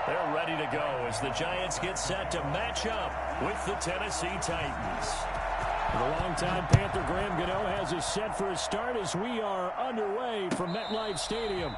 They're ready to go as the Giants get set to match up with the Tennessee Titans. The longtime Panther Graham Gano has us set for a start as we are underway from MetLife Stadium.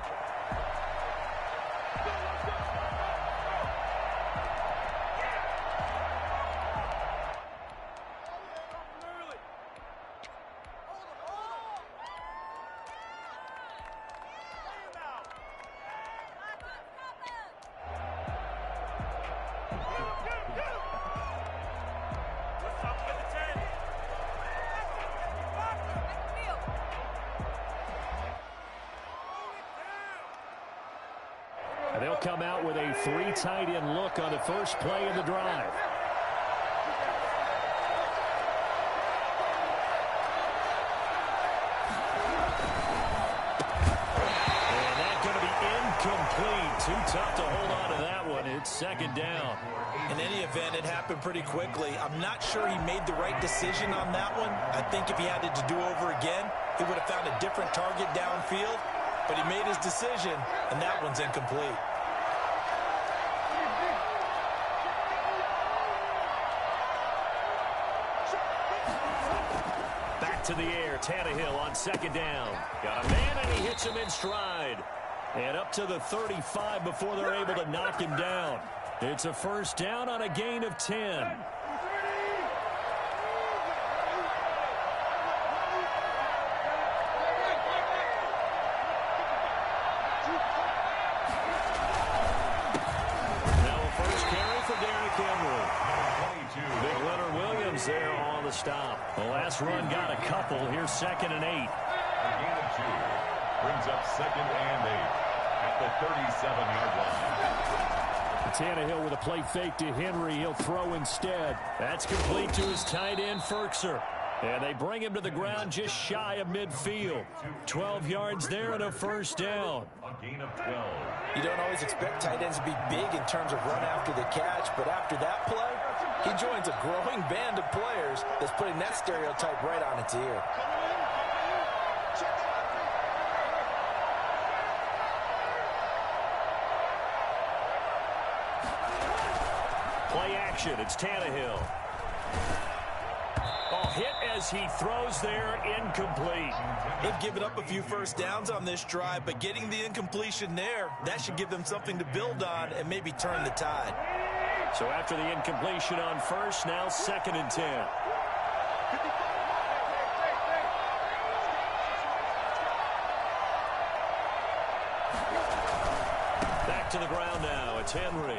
They'll come out with a 3 tight end look on the first play of the drive. And that's going to be incomplete. Too tough to hold on to that one. It's second down. In any event, it happened pretty quickly. I'm not sure he made the right decision on that one. I think if he had it to do over again, he would have found a different target downfield. But he made his decision, and that one's incomplete. Back to the air, Tannehill on second down. Got a man, and he hits him in stride. And up to the 35 before they're able to knock him down. It's a first down on a gain of 10. There on the stop. The last run got a couple. Here's 2nd and 8. A gain of 2 brings up 2nd and 8 at the 37-yard line. Tannehill with a play fake to Henry. He'll throw instead. That's complete to his tight end, Ferkser. And they bring him to the ground just shy of midfield. 12 yards there and a first down. A gain of 12. You don't always expect tight ends to be big in terms of run after the catch, but after that play, he joins a growing band of players that's putting that stereotype right on its ear. Play action. It's Tannehill. Hit as he throws there, incomplete. They've given up a few first downs on this drive, but getting the incompletion there, that should give them something to build on and maybe turn the tide. So after the incompletion on first, now 2nd and 10. Back to the ground now. It's Henry.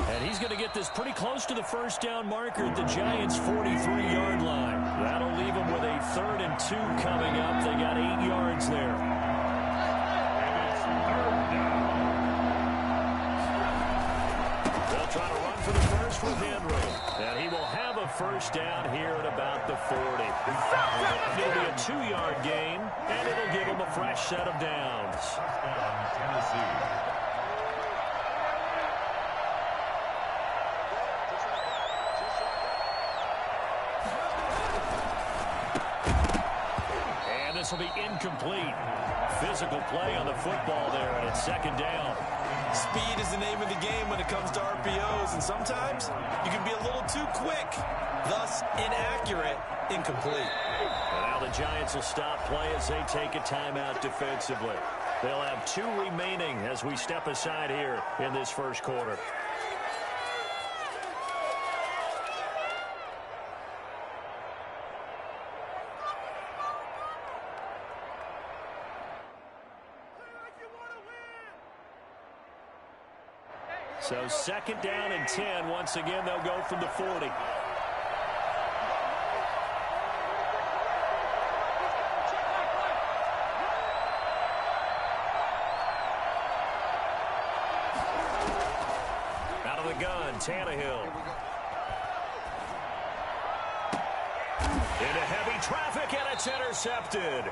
And he's going to get this pretty close to the first down marker at the Giants' 43-yard line. That'll leave them with a 3rd and 2 coming up. They got 8 yards there. They'll try to run for the first with Henry. And he will have a first down here at about the 40. It'll be a 2-yard gain, and it'll give them a fresh set of downs. Touchdown, Tennessee. This will be incomplete. Physical play on the football there, and it's 2nd down. Speed is the name of the game when it comes to RPOs, and sometimes you can be a little too quick, thus inaccurate, incomplete. And now the Giants will stop play as they take a timeout defensively. They'll have 2 remaining as we step aside here in this first quarter. So 2nd down and 10. Once again, they'll go from the 40. Out of the gun, Tannehill. Into heavy traffic, and it's intercepted.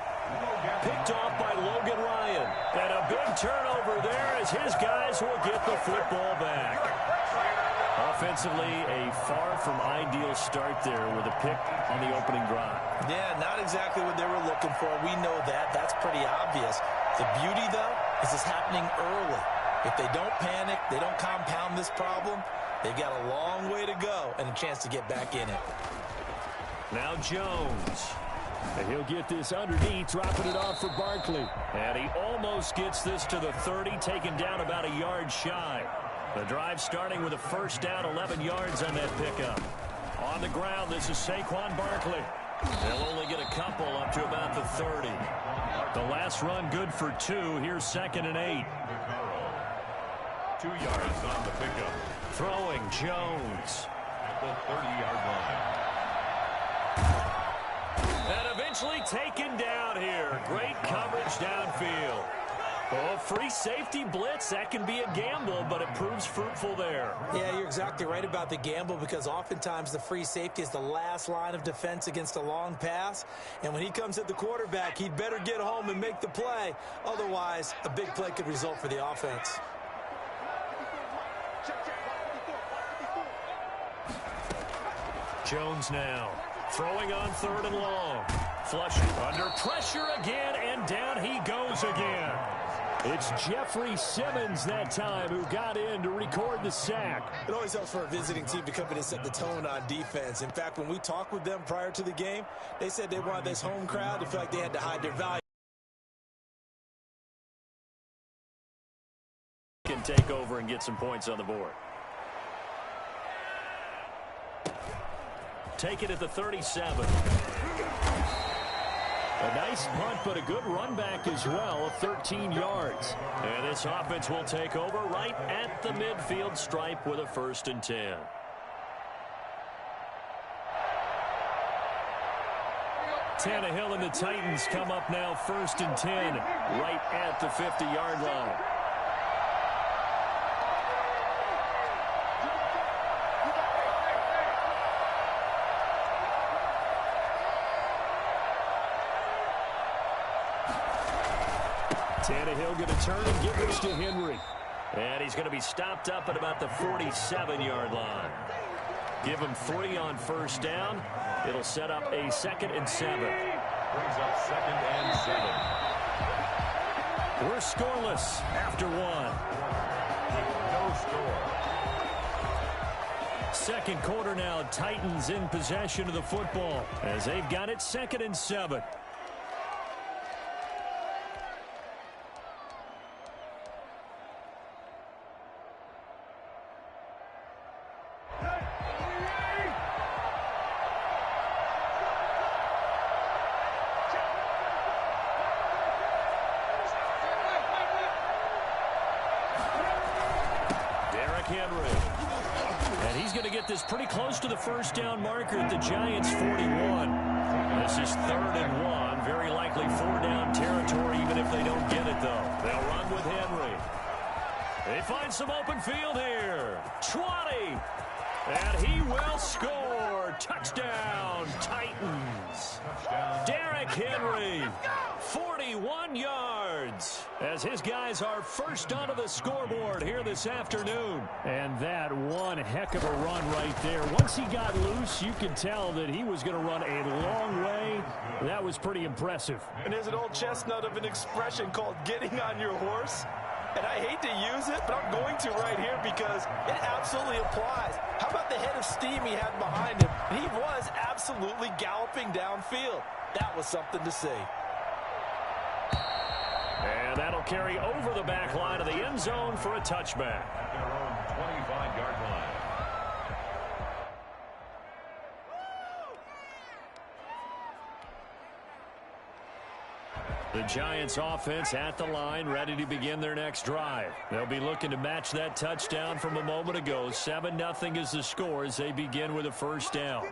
Picked off by Logan Ryan. And a big turnover there as his guys will get the football back. Offensively, a far from ideal start there with a pick on the opening drive. Yeah, not exactly what they were looking for. We know that. That's pretty obvious. The beauty, though, is it's happening early. If they don't panic, they don't compound this problem, they've got a long way to go and a chance to get back in it. Now Jones. And he'll get this underneath, dropping it off for Barkley. And he almost gets this to the 30, taken down about a yard shy. The drive starting with a first down, 11 yards on that pickup. On the ground, this is Saquon Barkley. They'll only get a couple up to about the 30. The last run good for 2. Here's 2nd and 8. 2 yards on the pickup. Throwing Jones. At the 30-yard line. And eventually taken down here. Great coverage downfield. Oh, free safety blitz. That can be a gamble, but it proves fruitful there. Yeah, you're exactly right about the gamble because oftentimes the free safety is the last line of defense against a long pass. And when he comes at the quarterback, he'd better get home and make the play. Otherwise, a big play could result for the offense. Jones now. Throwing on 3rd and long. Flushing under pressure again, and down he goes again. It's Jeffrey Simmons that time who got in to record the sack. It always helps for a visiting team to come in and set the tone on defense. In fact, when we talked with them prior to the game, they said they wanted this home crowd to feel like they had to hide their value. Can take over and get some points on the board. Take it at the 37. A nice punt, but a good run back as well of 13 yards. And this offense will take over right at the midfield stripe with a 1st and 10. Tannehill and the Titans come up now 1st and 10 right at the 50-yard line. Tannehill going to turn and give this to Henry. And he's going to be stopped up at about the 47-yard line. Give him 3 on 1st down. It'll set up a 2nd and 7. Brings up 2nd and 7. We're scoreless after 1. No score. 2nd quarter now. Titans in possession of the football as they've got it 2nd and 7. Henry. And he's going to get this pretty close to the 1st down marker at the Giants' 41. This is 3rd and 1. Very likely 4-down territory even if they don't get it, though. They'll run with Henry. They find some open field here. 20. And he will score. Touchdown, Titans. Derrick Henry, 41 yards, as his guys are first onto the scoreboard here this afternoon. And that one heck of a run right there. Once he got loose, you could tell that he was going to run a long way. That was pretty impressive. And there's an old chestnut of an expression called getting on your horse. And I hate to use it, but I'm going to right here because it absolutely applies. How about the head of steam he had behind him? He was absolutely galloping downfield. That was something to see. And that'll carry over the back line of the end zone for a touchback. Their own 25-yard line. The Giants offense at the line, ready to begin their next drive. They'll be looking to match that touchdown from a moment ago. 7-0 is the score as they begin with a 1st down.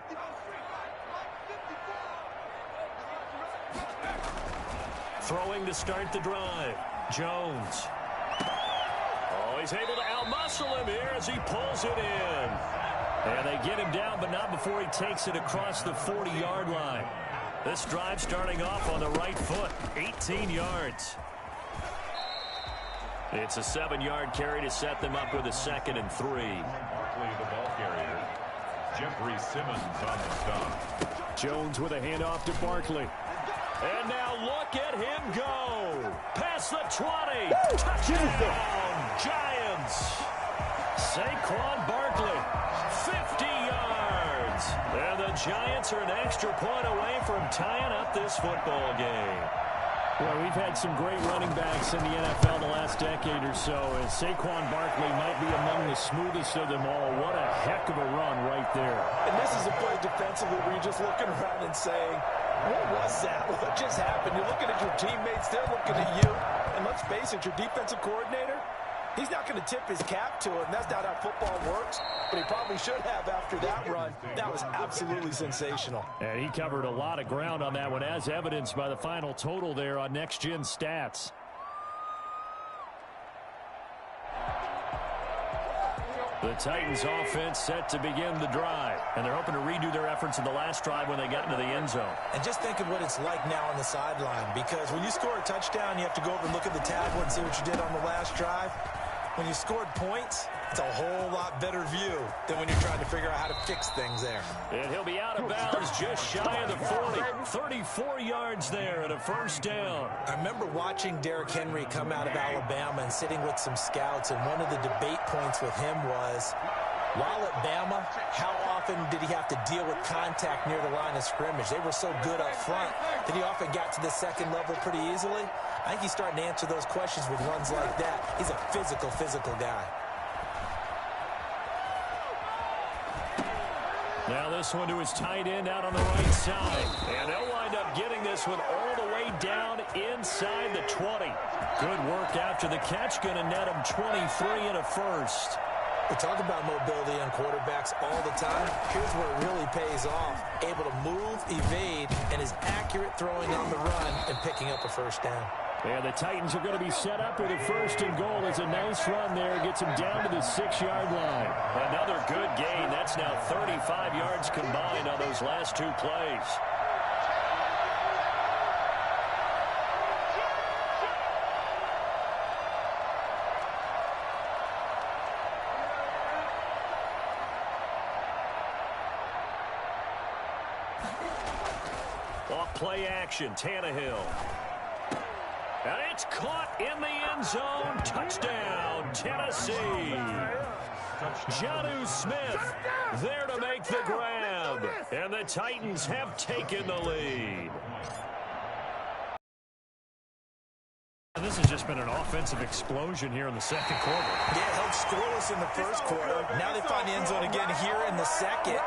Throwing to start the drive. Jones. Oh, he's able to outmuscle him here as he pulls it in. And they get him down, but not before he takes it across the 40-yard line. This drive starting off on the right foot, 18 yards. It's a 7-yard carry to set them up with a 2nd and 3. Barkley, the ball carrier. Jeffrey Simmons on the stop. Jones with a handoff to Barkley. And now look at him go. Past the 20. Touchdown, Giants. Saquon Barkley, 50 yards. And the Giants are an extra point away from tying up this football game. Well, we've had some great running backs in the NFL the last decade or so, and Saquon Barkley might be among the smoothest of them all. What a heck of a run right there. And this is a play defensively where you're just looking around and saying, what was that? What just happened? You're looking at your teammates, they're looking at you. And let's face it, your defensive coordinator, he's not going to tip his cap to him. That's not how football works, but he probably should have after that run. That was absolutely sensational. And he covered a lot of ground on that one, as evidenced by the final total there on Next Gen Stats. The Titans offense set to begin the drive, and they're hoping to redo their efforts in the last drive when they got into the end zone. And just think of what it's like now on the sideline, because when you score a touchdown, you have to go over and look at the tablet and see what you did on the last drive. When you scored points, it's a whole lot better view than when you're trying to figure out how to fix things there. And he'll be out of bounds just shy of the 40. 34 yards there and a first down. I remember watching Derrick Henry come out of Alabama and sitting with some scouts, and one of the debate points with him was, while at Bama, how often did he have to deal with contact near the line of scrimmage? They were so good up front that he often got to the second level pretty easily. I think he's starting to answer those questions with runs like that. He's a physical guy. Now this one to his tight end out on the right side. And they'll wind up getting this one all the way down inside the 20. Good work after the catch. Going to net him 23 and a first. We talk about mobility on quarterbacks all the time. Here's where it really pays off. Able to move, evade, and is accurate throwing on the run and picking up a first down. And the Titans are going to be set up with a first and goal. As a nice run there gets him down to the 6-yard line. Another good gain. That's now 35 yards combined on those last two plays. Off play action, Tannehill. And it's caught in the end zone. Touchdown, Tennessee. Jonnu Smith there to make the grab. And the Titans have taken the lead. This has just been an offensive explosion here in the second quarter. Yeah, held scoreless in the first quarter. Now they find the end zone again here in the second.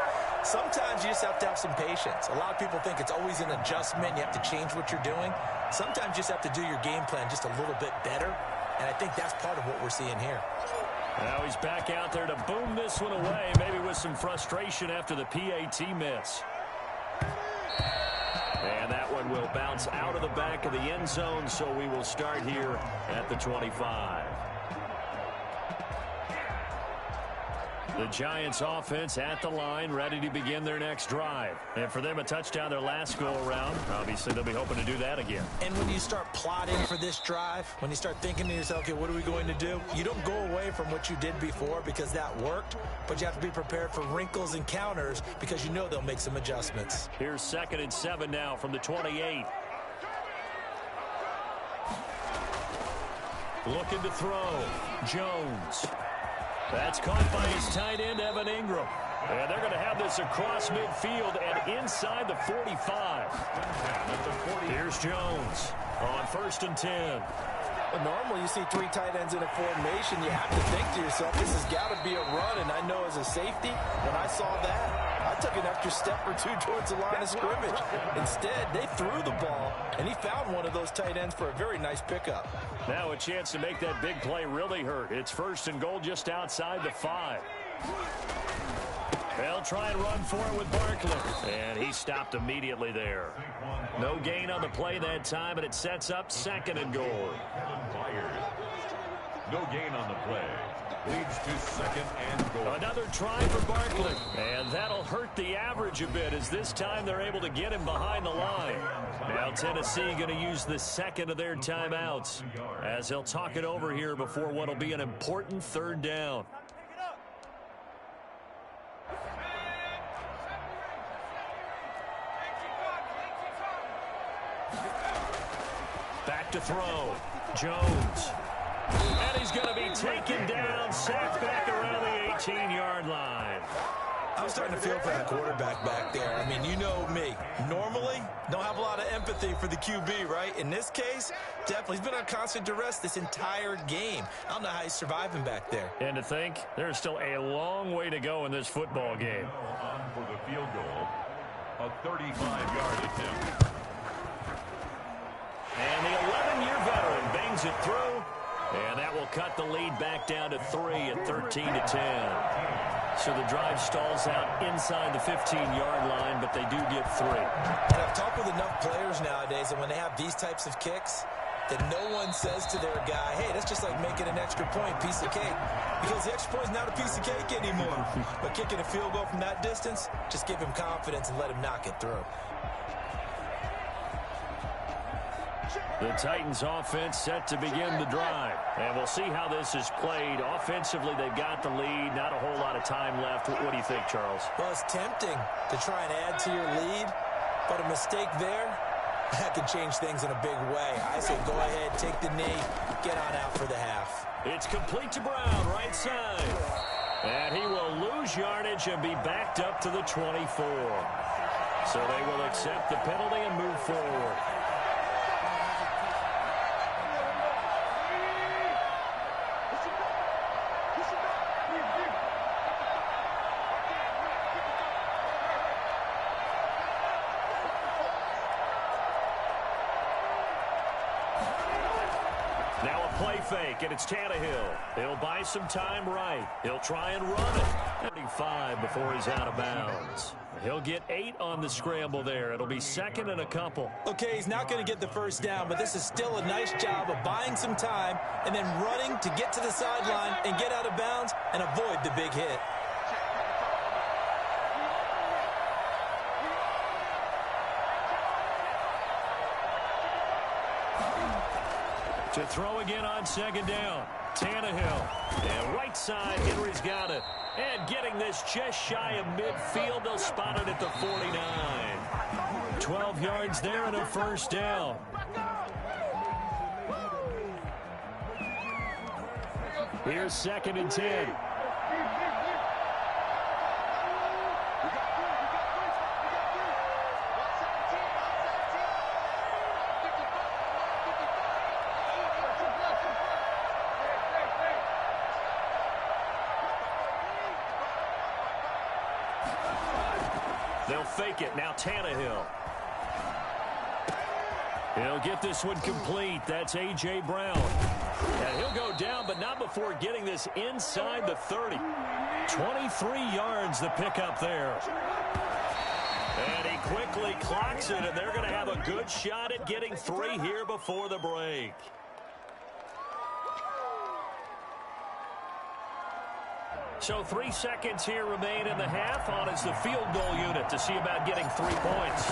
Sometimes you just have to have some patience. A lot of people think it's always an adjustment. You have to change what you're doing. Sometimes you just have to do your game plan just a little bit better. And I think that's part of what we're seeing here. Now he's back out there to boom this one away, maybe with some frustration after the PAT miss. And that one will bounce out of the back of the end zone, so we will start here at the 25. The Giants offense at the line, ready to begin their next drive. And for them, a touchdown their last go-around. Obviously, they'll be hoping to do that again. And when you start plotting for this drive, when you start thinking to yourself, okay, what are we going to do? You don't go away from what you did before because that worked, but you have to be prepared for wrinkles and counters because you know they'll make some adjustments. Here's 2nd and 7 now from the 28. Looking to throw. Jones. That's caught by his tight end, Evan Ingram. And they're going to have this across midfield and inside the 45. Here's Jones on 1st and 10. But normally you see 3 tight ends in a formation. You have to think to yourself, this has got to be a run. And I know as a safety, when I saw that, I took an extra step or two towards the line of scrimmage. Instead, they threw the ball, and he found one of those tight ends for a very nice pickup. Now a chance to make that big play really hurt. It's 1st and goal just outside the 5. They'll try and run for it with Barkley. And he stopped immediately there. No gain on the play that time, and it sets up 2nd and goal. No gain on the play. Leads to 2nd and goal. Another try for Barkley. And that'll hurt the average a bit as this time they're able to get him behind the line. Now Tennessee going to use the 2nd of their timeouts as they'll talk it over here before what will be an important 3rd down. to throw. Jones. And he's going to be taken down, sacked back around the 18-yard line. I'm starting to feel for the quarterback back there. I mean, you know me. Normally, don't have a lot of empathy for the QB, right? In this case, definitely. He's been on constant duress this entire game. I don't know how he's surviving back there. And to think, there's still a long way to go in this football game. On for the field goal, a 35-yard attempt. And the 11-year veteran bangs it through. And that will cut the lead back down to 3 at 13-10. So the drive stalls out inside the 15-yard line, but they do get 3. And I've talked with enough players nowadays, and when they have these types of kicks, that no one says to their guy, hey, that's just like making an extra point, piece of cake. Because the extra point is not a piece of cake anymore. But kicking a field goal from that distance, just give him confidence and let him knock it through. The Titans offense set to begin the drive. And we'll see how this is played. Offensively, they've got the lead. Not a whole lot of time left. What do you think, Charles? Well, it's tempting to try and add to your lead, but a mistake there, that could change things in a big way. I say go ahead, take the knee, get on out for the half. It's complete to Brown, right side. And he will lose yardage and be backed up to the 24. So they will accept the penalty and move forward. Now a play fake, and it's Tannehill. He'll buy some time right. He'll try and run it. 35 before he's out of bounds. He'll get 8 on the scramble there. It'll be second and a couple. Okay, he's not going to get the first down, but this is still a nice job of buying some time and then running to get to the sideline and get out of bounds and avoid the big hit. To throw again on second down. Tannehill. And right side, Henry's got it. And getting this just shy of midfield, they'll spot it at the 49. 12 yards there and a first down. Here's second and 10. They'll fake it. Now Tannehill. He'll get this one complete. That's A.J. Brown. And he'll go down, but not before getting this inside the 30. 23 yards the pickup there. And he quickly clocks it, and they're going to have a good shot at getting 3 here before the break. So 3 seconds here remain in the half. On is the field goal unit to see about getting 3 points.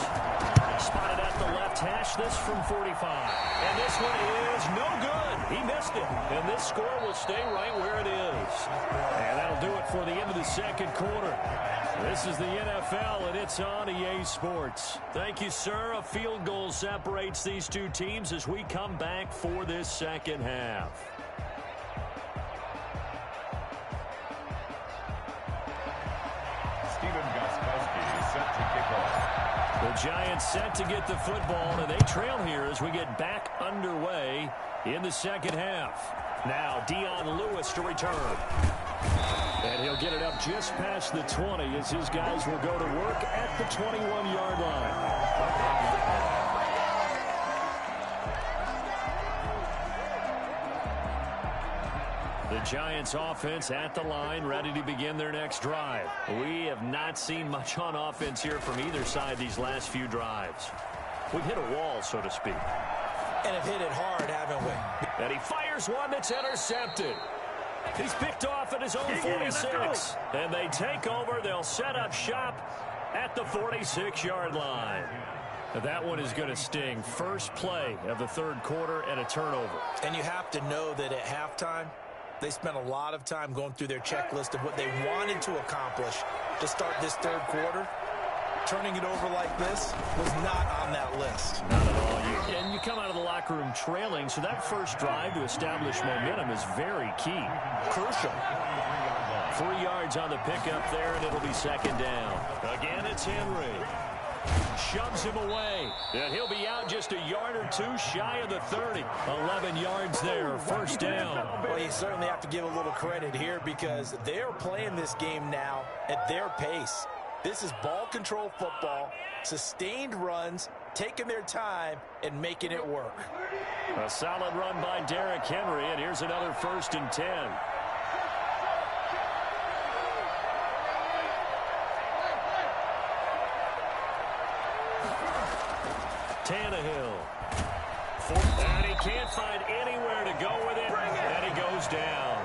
Spotted at the left hash, this from 45. And this one is no good. He missed it. And this score will stay right where it is. And that'll do it for the end of the second quarter. This is the NFL, and it's on EA Sports. Thank you, sir. A field goal separates these two teams as we come back for this second half. The Giants set to get the football, and they trail here as we get back underway in the second half. Now Dion Lewis to return. And he'll get it up just past the 20 as his guys will go to work at the 21-yard line. The Giants offense at the line, ready to begin their next drive. We have not seen much on offense here from either side these last few drives. We've hit a wall, so to speak. And have hit it hard, haven't we? And he fires one that's intercepted. He's picked off at his own 46. And they take over. They'll set up shop at the 46-yard line. That one is going to sting. First play of the third quarter and a turnover. And you have to know that at halftime, they spent a lot of time going through their checklist of what they wanted to accomplish to start this third quarter. turning it over like this was not on that list. Not at all. And you come out of the locker room trailing, so that first drive to establish momentum is very key. Crucial. 3 yards on the pickup there, and it'll be second down. Again, it's Henry. Shoves him away. And he'll be out just a yard or two shy of the 30. 11 yards there, first down. Well, you certainly have to give a little credit here because they're playing this game now at their pace. This is ball control football, sustained runs, taking their time, and making it work. A solid run by Derrick Henry, and here's another 1st and 10. Tannehill. And he can't find anywhere to go with it, and he goes down.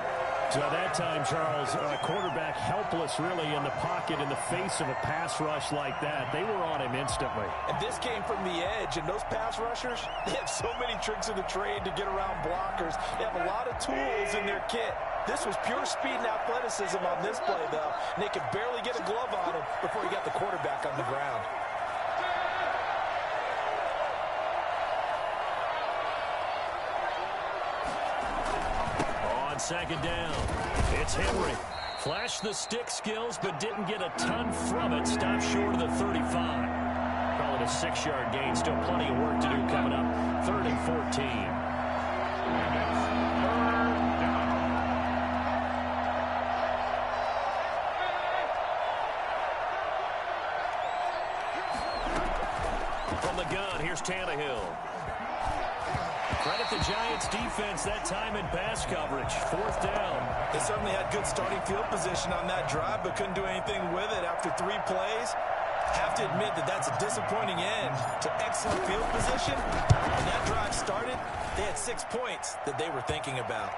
So at that time, Charles, quarterback helpless really in the pocket in the face of a pass rush like that. They were on him instantly. And this came from the edge, and those pass rushers, they have so many tricks of the trade to get around blockers. They have a lot of tools in their kit. This was pure speed and athleticism on this play, though, and they could barely get a glove on him before he got the quarterback on the ground. Second down. It's Henry. Flashed the stick skills, but didn't get a ton from it. Stopped short of the 35. Call it a 6-yard gain. Still plenty of work to do coming up. 3rd and 14. From the gun, here's Tannehill. Credit the Giants defense that time in pass coverage. 4th down. They certainly had good starting field position on that drive, but couldn't do anything with it after 3 plays. Have to admit that that's a disappointing end to excellent field position. When that drive started, they had 6 points that they were thinking about.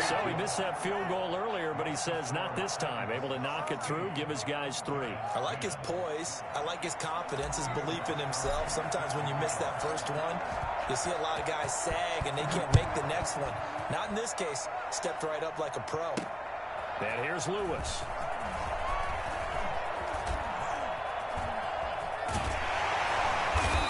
So he missed that field goal earlier, but he says not this time. Able to knock it through, give his guys 3. I like his poise. I like his confidence, his belief in himself. Sometimes when you miss that first one, you see a lot of guys sag and they can't make the next one. Not in this case. Stepped right up like a pro. And here's Lewis.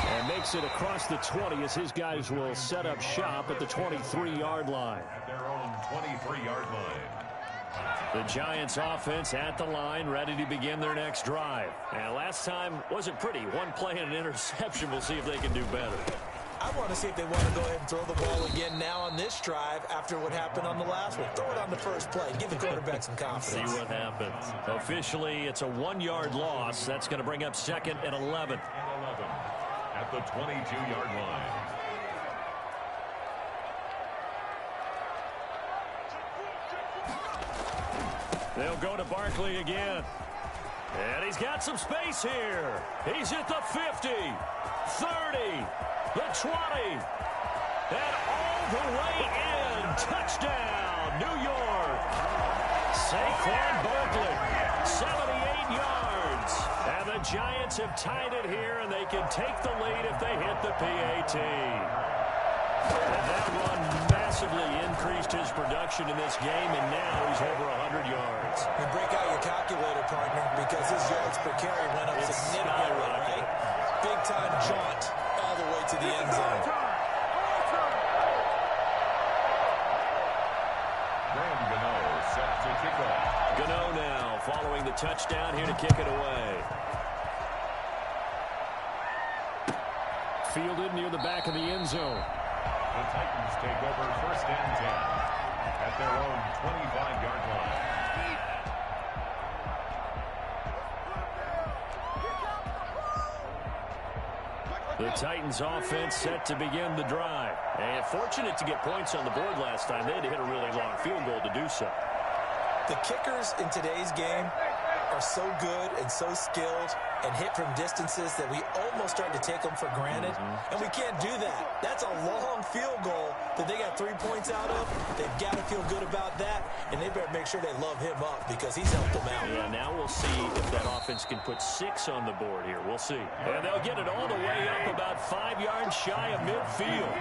And makes it across the 20 as his guys will set up shop at the 23-yard line. At their own 23-yard line. The Giants offense at the line, ready to begin their next drive. And last time wasn't pretty. 1 play and an interception. We'll see if they can do better. I want to see if they want to go ahead and throw the ball again now on this drive after what happened on the last one. Throw it on the first play. Give the quarterback some confidence. See what happens. Officially, it's a 1-yard loss. That's going to bring up 2nd and 11. At the 22-yard line. They'll go to Barkley again. And he's got some space here. He's at the 50, 30, the 20, and all the way in. Touchdown, New York. Saquon Barkley, 78 yards. And the Giants have tied it here, and they can take the lead if they hit the PAT. And that run massively increased his production in this game, and now he's over 100 yards. You break out your calculator, partner, because his yards per carry went up significantly, right? Big-time jaunt all the way to the end zone. Graham Gano set to kick off. Gano now following the touchdown here to kick it away. Fielded near the back of the end zone. The Titans take over 1st and 10 at their own 25-yard line. The Titans offense set to begin the drive. And fortunate to get points on the board last time. They had to hit a really long field goal to do so. The kickers in today's game are so good and so skilled and hit from distances that we almost start to take them for granted. And we can't do that. That's a long field goal that they got 3 points out of. They've got to feel good about that, and they better make sure they love him up because he's helped them out. Yeah, now we'll see if that offense can put 6 on the board here. We'll see. And they'll get it all the way up about 5 yards shy of midfield.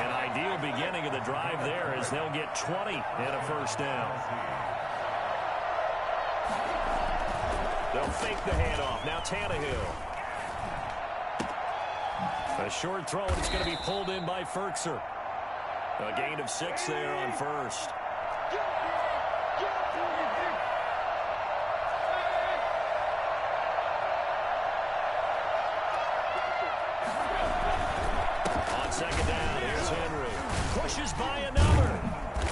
An ideal beginning of the drive there as they'll get 20 and a first down. They'll fake the handoff. Now Tannehill. A short throw, and it's going to be pulled in by Ferkser. A gain of 6 there on first. On second down, here's Henry. Pushes by another.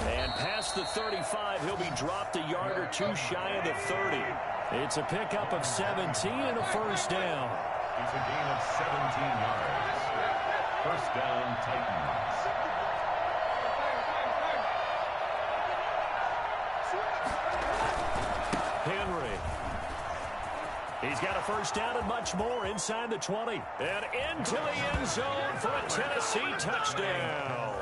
And past the 35, he'll be dropped a yard or 2 shy of the 30. It's a pickup of 17 and a first down. It's a gain of 17 yards. First down, Titans. Henry. He's got a first down and much more inside the 20. And into the end zone for a Tennessee touchdown.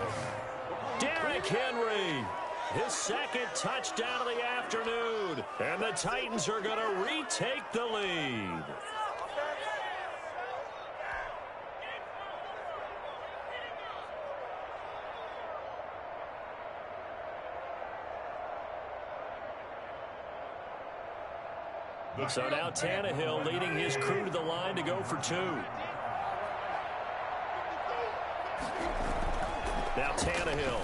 Derrick Henry. His second touchdown of the afternoon. And the Titans are going to retake the lead. So now Tannehill leading his crew to the line to go for 2. Now Tannehill.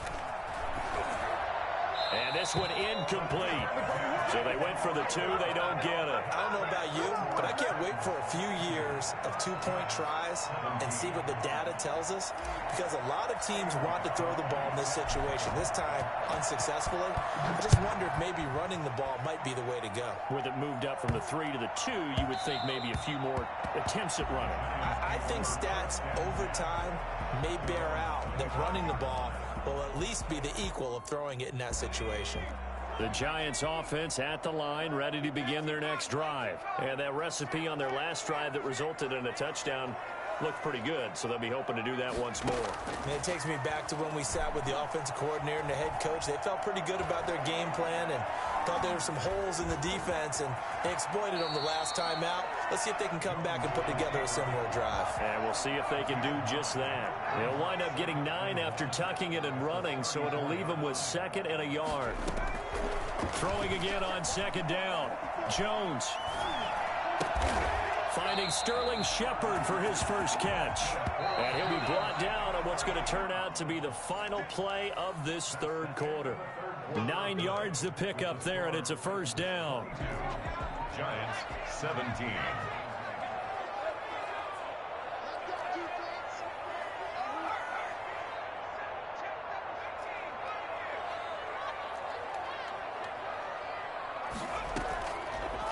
And this one incomplete. So they went for the 2. They don't get it. I don't know about you, but I can't wait for a few years of 2-point tries and see what the data tells us, because a lot of teams want to throw the ball in this situation. This time, unsuccessfully. I just wonder if maybe running the ball might be the way to go. With it moved up from the 3 to the 2, you would think maybe a few more attempts at running. I think stats over time may bear out that running the ball will at least be the equal of throwing it in that situation. The Giants offense at the line, ready to begin their next drive. And that recipe on their last drive that resulted in a touchdown looked pretty good, so they'll be hoping to do that once more. And it takes me back to when we sat with the offensive coordinator and the head coach. They felt pretty good about their game plan and thought there were some holes in the defense, and they exploited them the last time out. Let's see if they can come back and put together a similar drive. And we'll see if they can do just that. They'll wind up getting 9 after tucking it and running, so it'll leave them with 2nd and a yard. Throwing again on 2nd down. Jones. Finding Sterling Shepard for his first catch. And he'll be brought down on what's going to turn out to be the final play of this 3rd quarter. 9 yards to pick up there, and it's a first down. Giants, 17.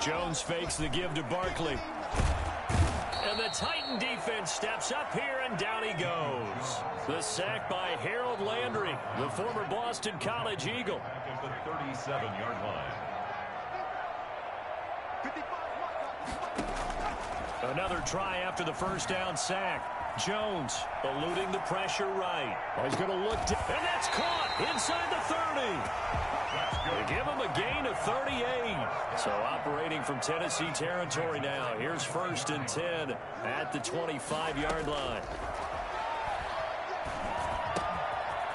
Jones fakes the give to Barkley. And the Titan defense steps up here, and down he goes. The sack by Harold Landry, the former Boston College Eagle. Back at the 37-yard line. Another try after the first down sack. Jones eluding the pressure right. He's going to look, and that's caught inside the 30. They give him a gain of 38. So operating from Tennessee territory now. Here's 1st and 10 at the 25-yard line.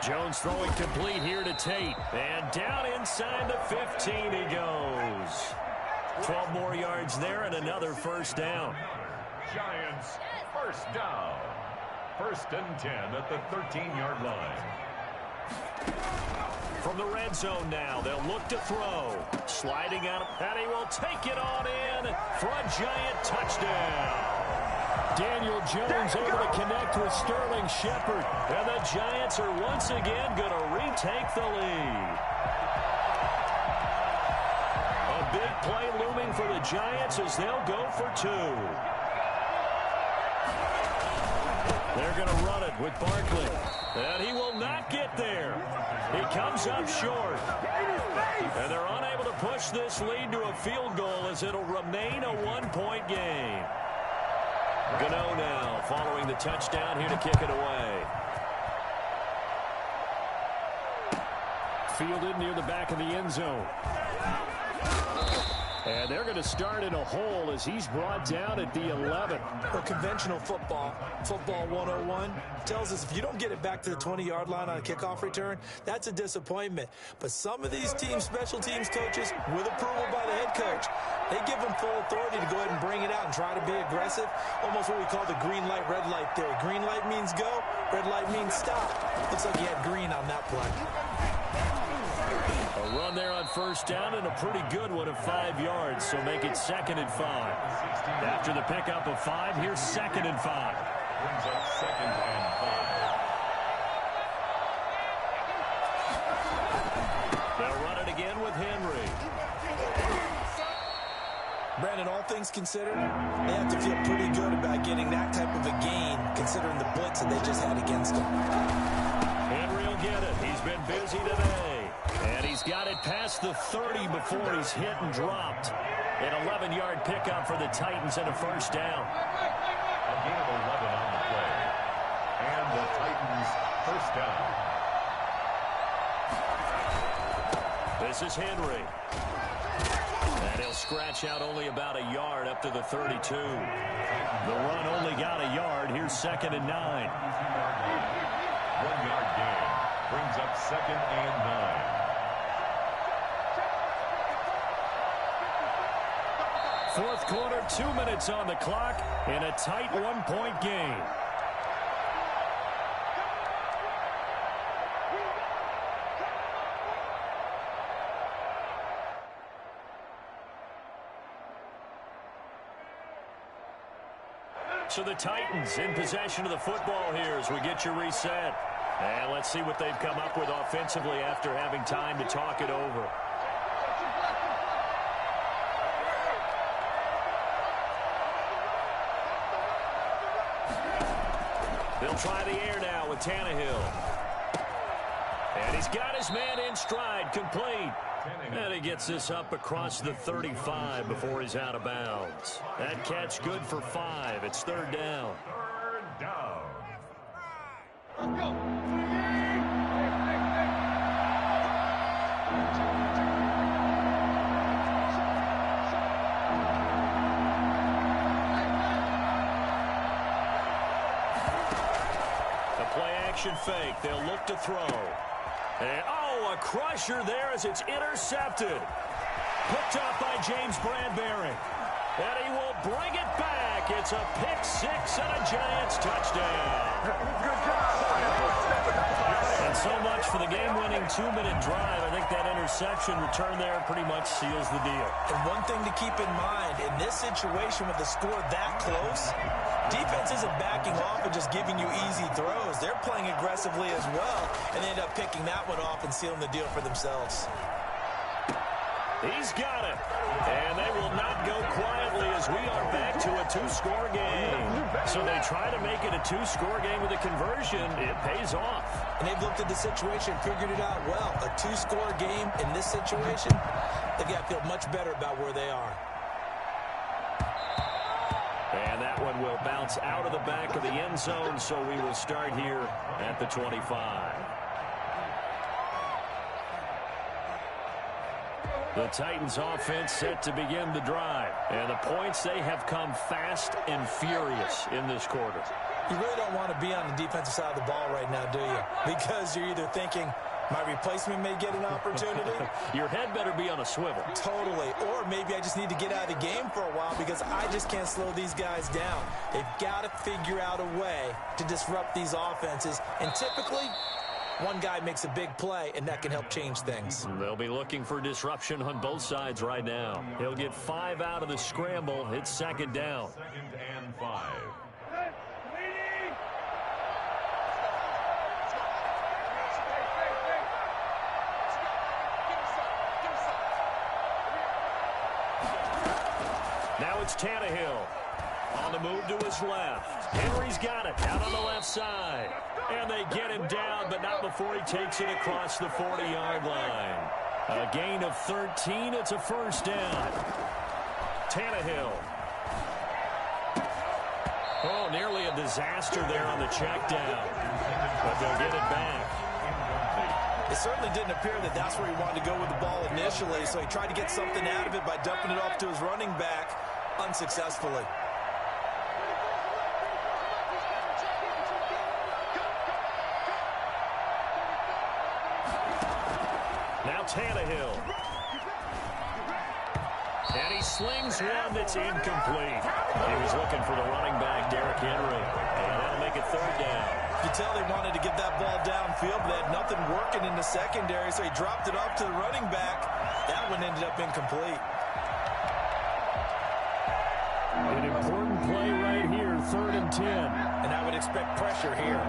Jones throwing complete here to Tate. And down inside the 15 he goes. 12 more yards there and another first down. Giants, first down. 1st and 10 at the 13-yard line. From the red zone now, they'll look to throw. Sliding out, and he will take it on in for a Giant touchdown. Daniel Jones able to connect with Sterling Shepard. And the Giants are once again going to retake the lead. A big play looming for the Giants as they'll go for 2. They're going to run it with Barkley. And he will not get there. He comes up short. And they're unable to push this lead to a field goal as it'll remain a 1-point game. Gano now following the touchdown here to kick it away. Fielded near the back of the end zone. And they're going to start in a hole as he's brought down at the 11. Well, conventional football 101, tells us if you don't get it back to the 20-yard line on a kickoff return, that's a disappointment. But some of these teams, special teams coaches, with approval by the head coach, They give him full authority to go ahead and bring it out and try to be aggressive. Almost what we call the green light, red light theory. Green light means go, red light means stop. Looks like he had green on that play. A run there on first down and a pretty good one of 5 yards, so make it 2nd and 5. After the pickup of 5, here's 2nd and 5. Brings up 2nd and 5. They'll run it again with Henry. Brandon, all things considered, they have to feel pretty good about getting that type of a gain, considering the blitz that they just had against them. Henry will get it. He's been busy today. And he's got it past the 30 before he's hit and dropped. An 11-yard pickup for the Titans and a first down. A gain of 11 on the play. And the Titans first down. This is Henry. And he'll scratch out only about a yard up to the 32. The run only got a yard. Here's 2nd and 9. 1-yard gain. Brings up 2nd and 9. Fourth quarter, 2 minutes on the clock, and a tight 1-point game. So the Titans in possession of the football here as we get you reset. And let's see what they've come up with offensively after having time to talk it over. They'll try the air now with Tannehill. And he's got his man in stride, complete. And he gets this up across the 35 before he's out of bounds. That catch good for 5. It's 3rd down. 3rd down. Action fake. They'll look to throw. And, a crusher there as it's intercepted. Picked up by James Bradbury. And he will bring it back. It's a pick 6 and a Giants touchdown. And so much for the game-winning 2-minute drive. I think that interception return there pretty much seals the deal. And one thing to keep in mind, in this situation with the score that close, defense isn't backing off and just giving you easy throws. They're playing aggressively as well, and they end up picking that one off and sealing the deal for themselves. He's got it. And they will not go quietly as we are back to a 2-score game. So they try to make it a 2-score game with a conversion. It pays off. And they've looked at the situation, figured it out well. A 2-score game in this situation, they've got to feel much better about where they are. And that one will bounce out of the back of the end zone, so we will start here at the 25. The Titans offense set to begin the drive. And the points, they have come fast and furious in this quarter. You really don't want to be on the defensive side of the ball right now, do you? Because you're either thinking, my replacement may get an opportunity. Your head better be on a swivel. Totally. Or maybe I just need to get out of the game for a while because I just can't slow these guys down. They've got to figure out a way to disrupt these offenses. And typically, one guy makes a big play, and that can help change things. They'll be looking for disruption on both sides right now. He'll get 5 out of the scramble. It's 2nd down. 2nd and 5. Now it's Tannehill. On the move to his left. Henry's got it out on the left side. And they get him down, but not before he takes it across the 40-yard line. A gain of 13. It's a first down. Tannehill. Oh, nearly a disaster there on the check down. But they'll get it back. It certainly didn't appear that that's where he wanted to go with the ball initially, so he tried to get something out of it by dumping it off to his running back unsuccessfully. Now Tannehill. And he slings one that's incomplete. He was looking for the running back, Derrick Henry. And that'll make it third down. You can tell they wanted to get that ball downfield, but they had nothing working in the secondary, so he dropped it off to the running back. That one ended up incomplete. An important play right here, 3rd and 10. And I would expect pressure here.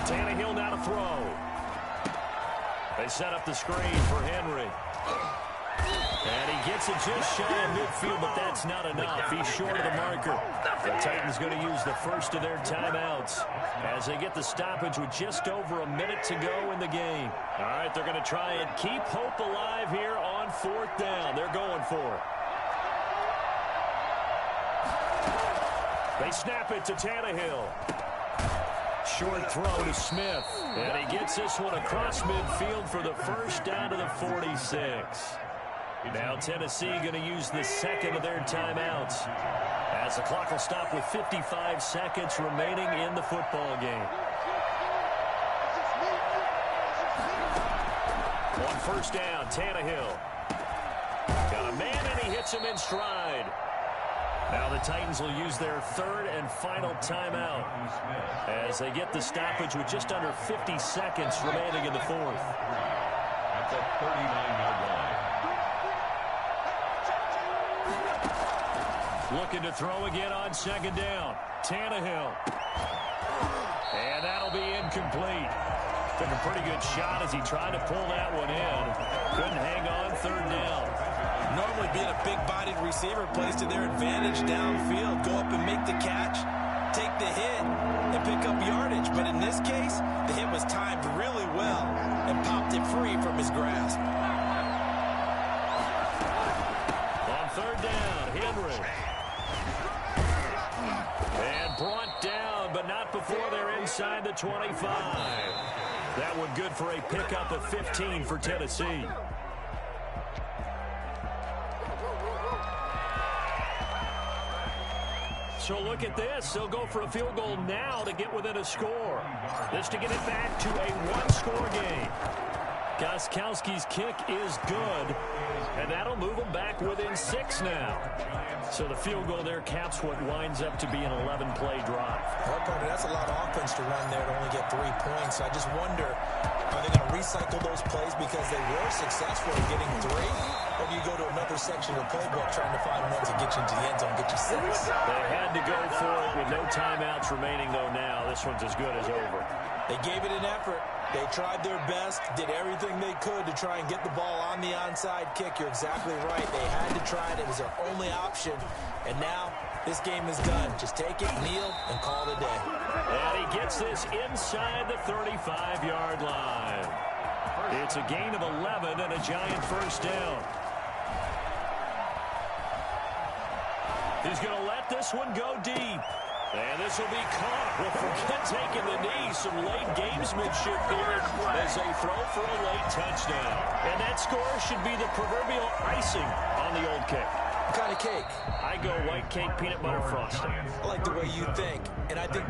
Tannehill now to throw. They set up the screen for Henry. And he gets it just shy of midfield, but that's not enough. He's short of the marker. The Titans going to use the first of their timeouts as they get the stoppage with just over a minute to go in the game. All right, they're going to try and keep hope alive here on 4th down. They're going for it. They snap it to Tannehill. Short throw to Smith. And he gets this one across midfield for the first down to the 46. Now Tennessee going to use the second of their timeouts as the clock will stop with 55 seconds remaining in the football game. On 1st down, Tannehill. Got a man and he hits him in stride. Now the Titans will use their 3rd and final timeout as they get the stoppage with just under 50 seconds remaining in the 4th. At the 39-yard line. Looking to throw again on 2nd down. Tannehill. And that'll be incomplete. Took a pretty good shot as he tried to pull that one in. Couldn't hang on 3rd down. Normally being a big-bodied receiver plays to their advantage downfield. Go up and make the catch, take the hit, and pick up yardage. But in this case, the hit was timed really well and popped it free from his grasp. On 3rd down, Henry. And brought down, but not before they're inside the 25. That one good for a pickup of 15 for Tennessee. So look at this. They'll go for a field goal now to get within a score. This to get it back to a one-score game. Gostkowski's kick is good, and that'll move them back within 6 now. So the field goal there caps what winds up to be an 11-play drive. Well, partner, that's a lot of offense to run there to only get 3 points. I just wonder, are they going to recycle those plays because they were successful in getting 3? Or do you go to another section of the playbook trying to find one to get you into the end zone, get you 6? They had to go for it with no timeouts remaining, though, now. This one's as good as over. They gave it an effort. They tried their best, did everything they could to try and get the ball on the onside kick. You're exactly right. They had to try it. It was their only option. And now this game is done. Just take it, kneel, and call it a day. And he gets this inside the 35-yard line. It's a gain of 11 and a giant first down. He's going to let this one go deep. And this will be caught. Well, forget taking the knee. Some late gamesmanship here as they throw for a late touchdown. And that score should be the proverbial icing on the old cake. What kind of cake? I go white cake, peanut butter frosting. I like the way you think. And I think